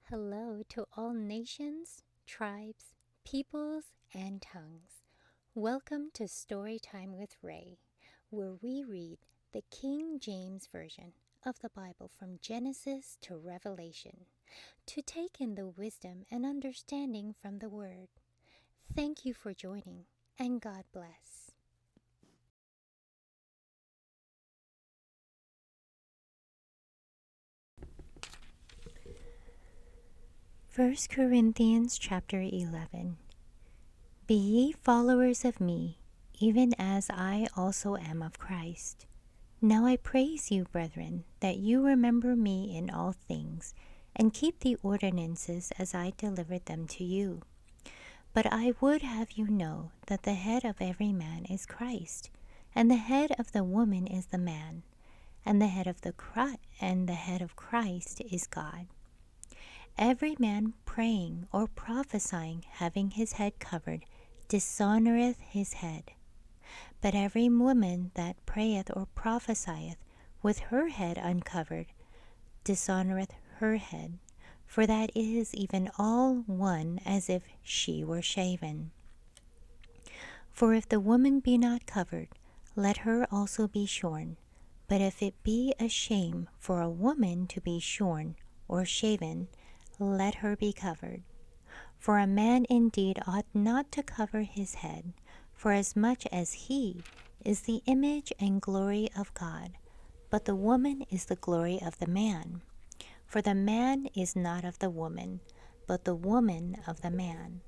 Hello to all nations, tribes, peoples, and tongues. Welcome to Storytime with Ray, where we read the King James Version of the Bible from Genesis to Revelation to take in the wisdom and understanding from the Word. Thank you for joining, and God bless. 1 Corinthians chapter 11. Be ye followers of me, even as I also am of Christ. Now I praise you, brethren, that you remember me in all things, and keep the ordinances as I delivered them to you. But I would have you know that the head of every man is Christ, and the head of the woman is the man, and the head of Christ is God. Every man praying or prophesying, having his head covered, dishonoureth his head. But every woman that prayeth or prophesieth with her head uncovered dishonoureth her head, for that is even all one as if she were shaven. For if the woman be not covered, let her also be shorn. But if it be a shame for a woman to be shorn or shaven, let her be covered. For a man indeed ought not to cover his head, forasmuch as he is the image and glory of God, but the woman is the glory of the man. For the man is not of the woman, but the woman of the man.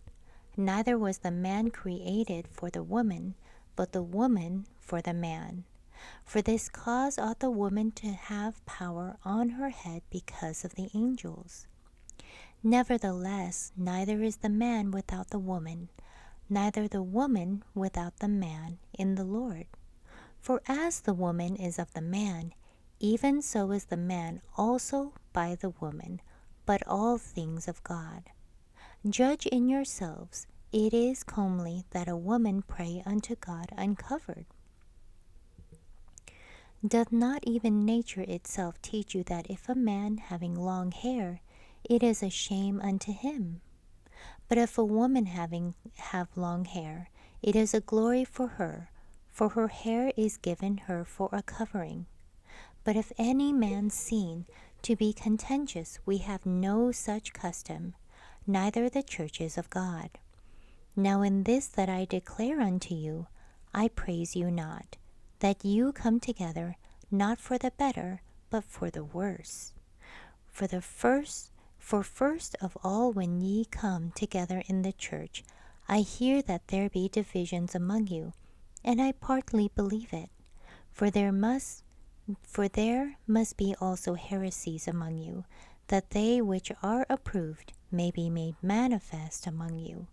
Neither was the man created for the woman, but the woman for the man. For this cause ought the woman to have power on her head because of the angels. Nevertheless, neither is the man without the woman, neither the woman without the man in the Lord. For as the woman is of the man, even so is the man also by the woman, but all things of God. Judge in yourselves, it is comely that a woman pray unto God uncovered. Doth not even nature itself teach you that if a man having long hair, it is a shame unto him? But if a woman have long hair, it is a glory for her hair is given her for a covering. But if any man seen to be contentious, we have no such custom, neither the churches of God. Now in this that I declare unto you, I praise you not, that you come together, not for the better, but for the worse. For first of all, when ye come together in the church, I hear that there be divisions among you, and I partly believe it. For there must be also heresies among you, that they which are approved may be made manifest among you.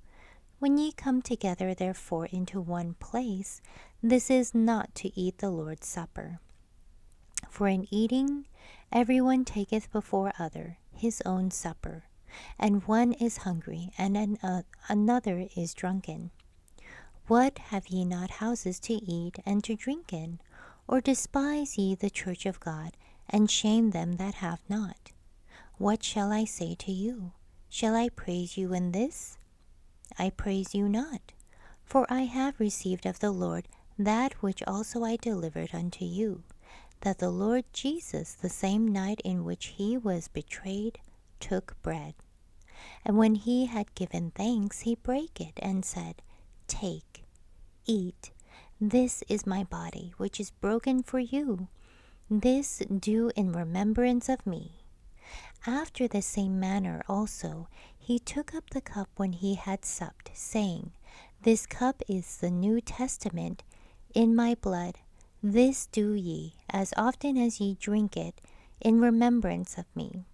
When ye come together therefore into one place, this is not to eat the Lord's Supper. For in eating every one taketh before other his own supper, and one is hungry, and another is drunken. What, have ye not houses to eat and to drink in? Or despise ye the church of God, and shame them that have not? What shall I say to you? Shall I praise you in this? I praise you not. For I have received of the Lord that which also I delivered unto you, that the Lord Jesus, the same night in which he was betrayed, took bread. And when he had given thanks, he brake it, and said, Take, eat, this is my body, which is broken for you. This do in remembrance of me. After the same manner also he took up the cup when he had supped, saying, This cup is the New Testament in my blood. This do ye, as often as ye drink it, in remembrance of me.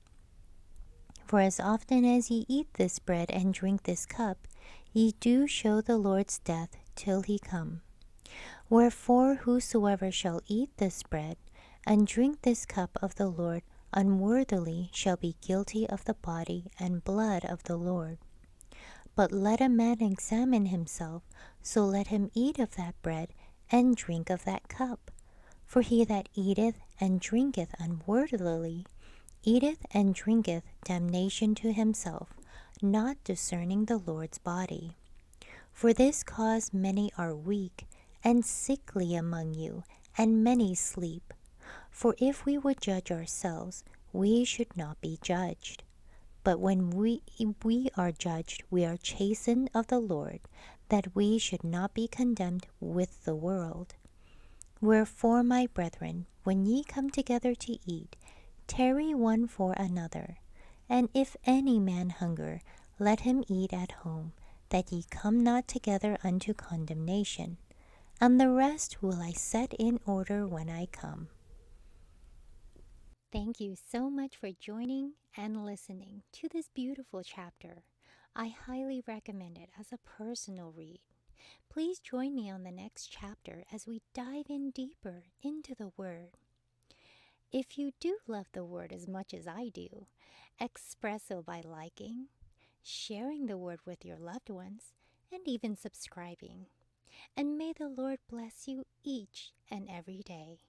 For as often as ye eat this bread and drink this cup, ye do show the Lord's death till he come. Wherefore whosoever shall eat this bread and drink this cup of the Lord unworthily shall be guilty of the body and blood of the Lord. But let a man examine himself, so let him eat of that bread and drink of that cup. For he that eateth and drinketh unworthily eateth and drinketh damnation to himself, not discerning the Lord's body. For this cause many are weak and sickly among you, and many sleep. For if we would judge ourselves, we should not be judged. But when we are judged, we are chastened of the Lord, that we should not be condemned with the world. Wherefore, my brethren, when ye come together to eat, tarry one for another. And if any man hunger, let him eat at home, that ye come not together unto condemnation. And the rest will I set in order when I come. Thank you so much for joining and listening to this beautiful chapter. I highly recommend it as a personal read. Please join me on the next chapter as we dive in deeper into the Word. If you do love the Word as much as I do, express so by liking, sharing the Word with your loved ones, and even subscribing. And may the Lord bless you each and every day.